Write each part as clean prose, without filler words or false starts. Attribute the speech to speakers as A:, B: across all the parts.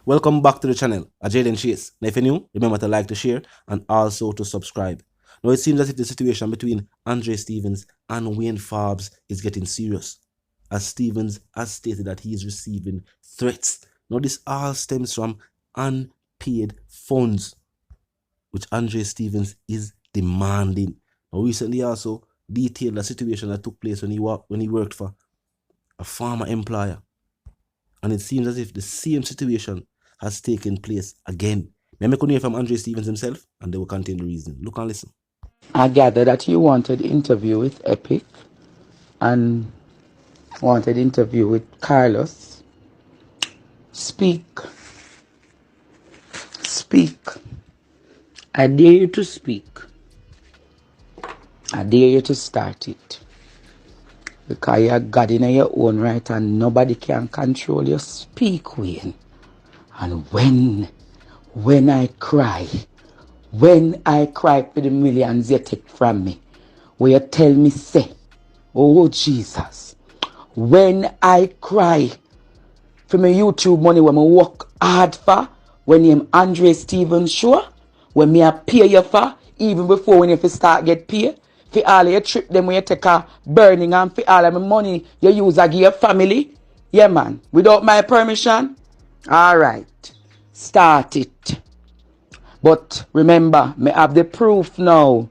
A: Welcome back to the channel, Jaden Chase. Now if you're new, remember to like, to share, and also to subscribe. Now it seems as if the situation between Andre Stevens and Wayne Forbes is getting serious, as Stevens has stated that he is receiving threats. Now this all stems from unpaid funds, which Andre Stevens is demanding. Now recently also detailed a situation that took place when he worked for a former employer. And it seems as if the same situation has taken place again. May I hear from Andre Stevens himself, and they will contain the reason. Look and listen.
B: I gather that you wanted interview with Epic and wanted interview with Carlos. Speak. Speak. I dare you to speak. I dare you to start it. Because you're God in your own right and nobody can control you. Speak, Wayne. And when I cry for the millions you take from me, will you tell me, say, oh Jesus, when I cry for my YouTube money when I work hard for, when I'm Andre Stevens show, when me I pay you for, even before when you start get paid, for all your trip them when you take a burning and for all of my money you use to give your family, yeah man, without my permission, alright, start it. But remember, me have the proof now.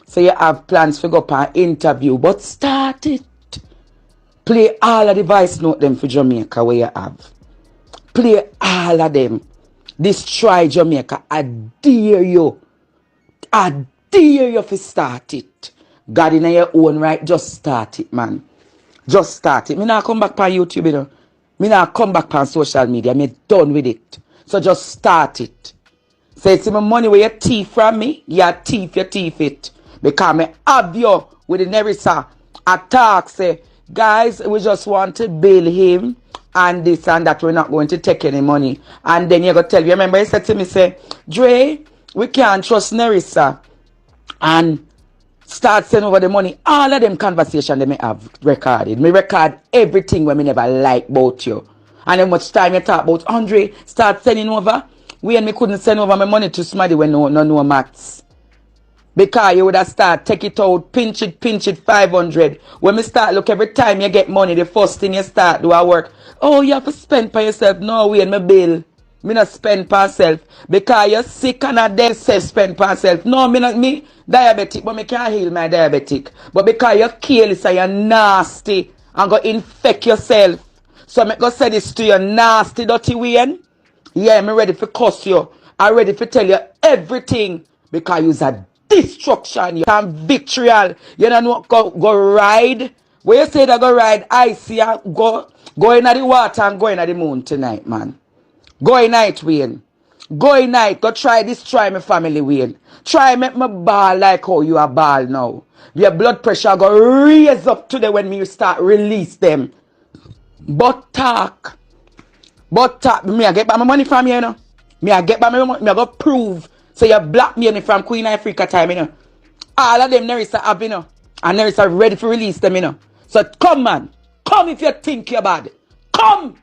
B: So you have plans to go up an interview, but start it. Play all of the voice note them for Jamaica where you have. Play all of them. Destroy Jamaica. I dare you. I dare you to start it. God in your own right, just start it, man. Just start it. Me not come back on YouTube, you know. Me not come back on social media. Me done with it. So just start it. So it's my money where you thief from me, you thief it. Because me have you with the Nerissa attack, say, guys, we just want to bail him and this and that, we're not going to take any money. And then you go tell you, remember you said to me, say, Thre, we can't trust Nerissa. And start sending over the money. All of them conversations they may have recorded. Me record everything when me never like about you. And how much time you talk about Andre, start sending over. We and me couldn't send over my money to somebody when no maths. Because you would have start take it out, pinch it 500. When me start look every time you get money, the first thing you start do a work. Oh, you have to spend for yourself. No, we and my bill. Me not spend for myself. Because you're sick and I then say spend for myself. No, me diabetic, but me can't heal my diabetic. But because you're careless and you're nasty and go infect yourself. So me go say this to you, nasty, dirty Wayne. Yeah, I'm ready for cuss you. I'm ready for tell you everything. Because you're a destruction. You can vitriol. You don't know go ride. When you say that go ride, I see you go in the water and go in the moon tonight, man. Go in night, Wayne. Go in night. Go try my family, Wayne. Try make me ball like how you are ball now. Your blood pressure go raise up today when you start release them. But talk. Me I get back my money from you, you know. Me I get back my money. Me I go prove. So you black me from Queen Africa time, you know. All of them Nerissa have, you know. And Nerissa ready to release them, you know. So come, man. Come if you think you're bad. Come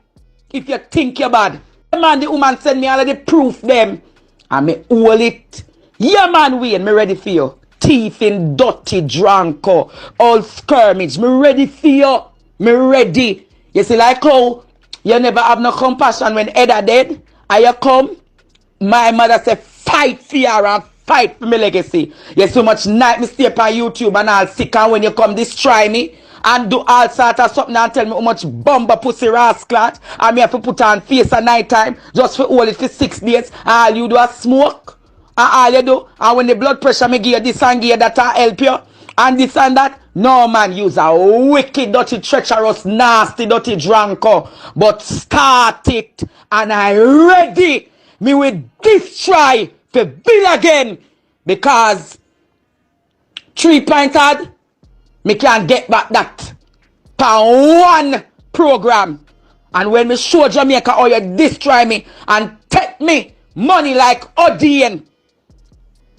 B: if you think you're bad. Man, the woman send me all of the proof them. And me hold it. Yeah, man, Wayne, me ready for you. Thieving, dirty, drunk, all skirmish. Me ready for you. Me ready. You see, like how you never have no compassion when Edda dead. And you come, my mother say, fight for you and fight for my legacy. You so much night me stay on YouTube and all sick, and when you come destroy me and do all sort of something and tell me how much bumper pussy rascal and me have to put on face at night time just for hold it for 6 days and all you do is smoke and all you do, and when the blood pressure me give you this and give you that and help you and this and that. No, man, you's a wicked, dirty, treacherous, nasty, dirty drunker. But start it, and I ready. Me will destroy the bill again. Because 3-pointed, me can get back that per one program. And when me show Jamaica how you destroy me and take me money like Odin,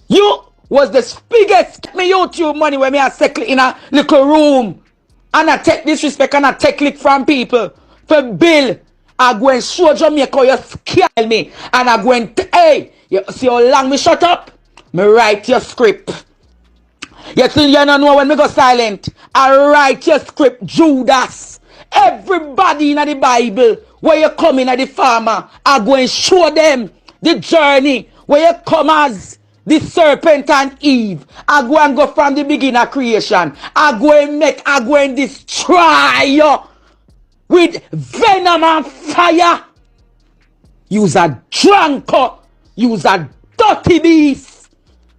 B: you was the biggest me YouTube money when me a settle in a little room and I take disrespect and I take lick from people for bill I go and show Jamaica you scare me. And I go and, hey, you see how long me shut up? Me write your script. You think you don't know when me go silent? I write your script, Judas. Everybody in the Bible, where you come in at the farmer, I go and show them the journey where you come as the serpent and Eve. I go and go from the beginning of creation. I go and destroy you with venom and fire. Use a drunkard, use a dirty beast,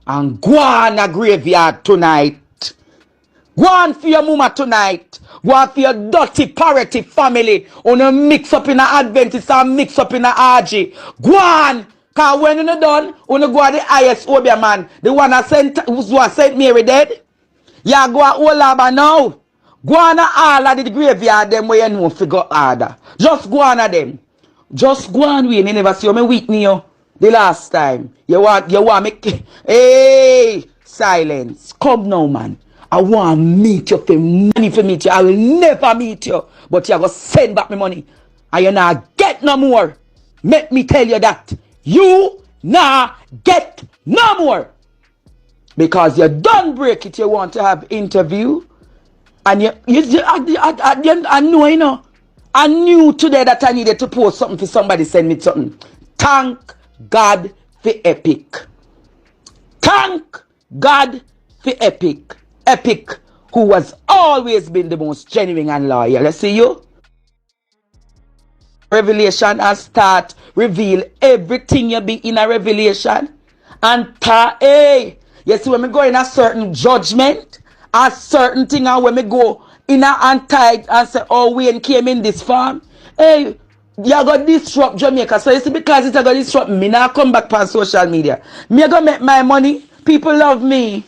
B: and go on a graveyard tonight. Go on for your mama tonight. Go on for your dirty parity family. On a mix up in a Adventist and mix up in a RG. Go on. Cause when you're done, you go on the highest Obia man. The one that sent Mary dead. Yeah, go on Olaba now. Go on all of the graveyard them where you know figure order. Just go on them. Just go on we. You never see me Whitney you. The last time. You want me. Hey, silence. Come now, man. I want to meet you for money for meet you. I will never meet you. But you go send back my money. And you not get no more. Let me tell you that. You not get no more. Because you don't break it. You want to have interview. And I know, you know. I knew today that I needed to post something for somebody send me something. Thank God for Epic. Thank God for Epic. Epic, who has always been the most genuine and loyal. Let's see you. Revelation and start reveal everything you be in a revelation. And hey, you see when we go in a certain judgment, a certain thing, and when we go in a anti and say, oh, Wayne came in this farm. Hey, you got disrupt Jamaica. So you see, because it's going to disrupt me, now I come back on social media. Me going to make my money. People love me.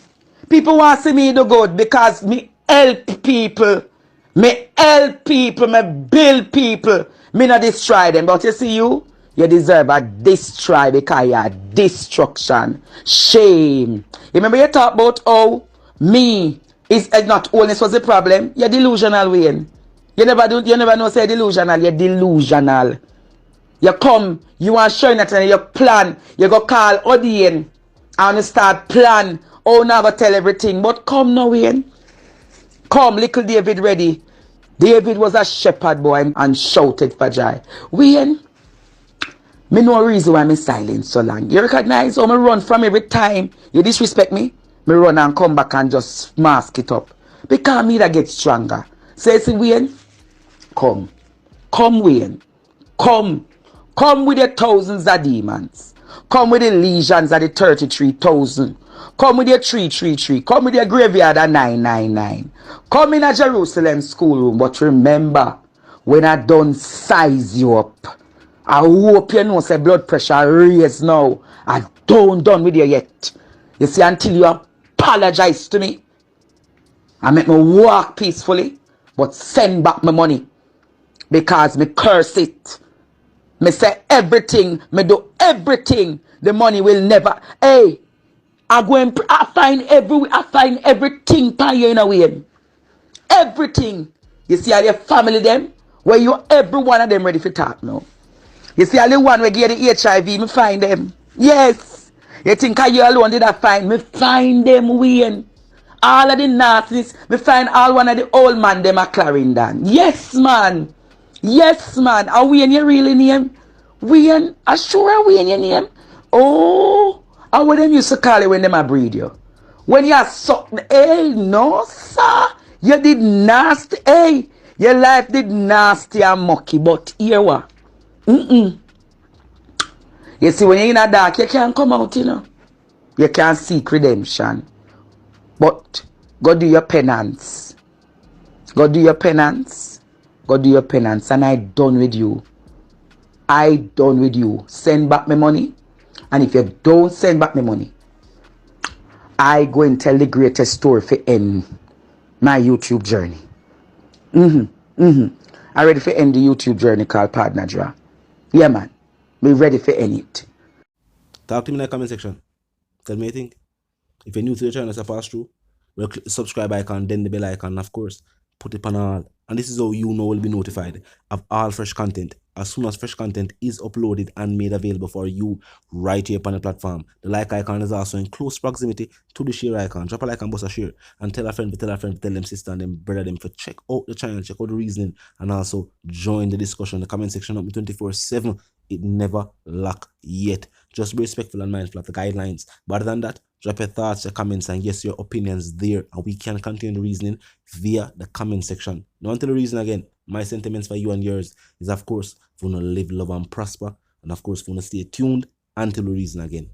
B: People want to see me do good because me help people. Me help people. Me build people. Me not destroy them. But you see you deserve a destroy because you're destruction. Shame. You remember you talk about how me is not wholeness was the problem. You're delusional, Wayne. You never know say delusional. You're delusional. You come, you want to show that and you plan. You go call Odien and you start plan. Oh, now go tell everything. But come now, Wayne. Come, little David ready. David was a shepherd boy and shouted for joy. Wayne, me no reason why me silent so long. You recognize how me run from every time you disrespect me? Me run and come back and just mask it up. Because me that get stronger. Say, see, Wayne, come. Come, Wayne. Come. Come with the thousands of demons. Come with the legions of the 33,000. Come with your 333. Come with your graveyard of 999. Come in a Jerusalem schoolroom. But remember, when I done size you up, I hope you know say blood pressure raise now. I don't done with you yet. You see, until you apologize to me, I make me walk peacefully, but send back my money. Because me curse it. Me say everything, me do everything. The money will never. Hey, I find everything for you in a way. Everything. You see all your family them, where you every one of them ready for talk now. You see all the one where get the HIV, me find them. Yes. You think you alone did I find? Me find them, Wayne. All of the nastiness, me find all one of the old man them are Clarendon. Yes, man. Yes, man. Are Wayne your really name? Wayne? I sure Wayne your name? Oh, how would them used to call you when them a breed you? When you are something, hey, no, sir. You did nasty, hey. Your life did nasty and mucky, but here what? You see, when you're in a dark, you can't come out, you know. You can't seek redemption. But go do your penance. Go do your penance. Go do your penance. And I done with you. I done with you. Send back my money. And if you don't send back my money, I go and tell the greatest story for end my YouTube journey. I ready for end the YouTube journey called Partner Draw. Yeah, man. Me ready for end it.
A: Talk to me in the comment section. Tell me what you think. If you're new to the channel, so pass through. Subscribe icon, then the bell icon, and of course, put it on all. And this is how you know will be notified of all fresh content as soon as fresh content is uploaded and made available for you right here upon the platform. The like icon is also in close proximity to the share icon. Drop a like and bust a share. And tell a friend, tell them sister and them brother them for check out the channel, check out the reasoning, and also join the discussion in the comment section up 24/7. It never lack yet. Just be respectful and mindful of the guidelines. But other than that, drop your thoughts, your comments, and yes, your opinions there, and we can continue the reasoning via the comment section. Now, until the reason again, my sentiments for you and yours is, of course, for you to live, love, and prosper, and of course, for you to stay tuned until the reason again.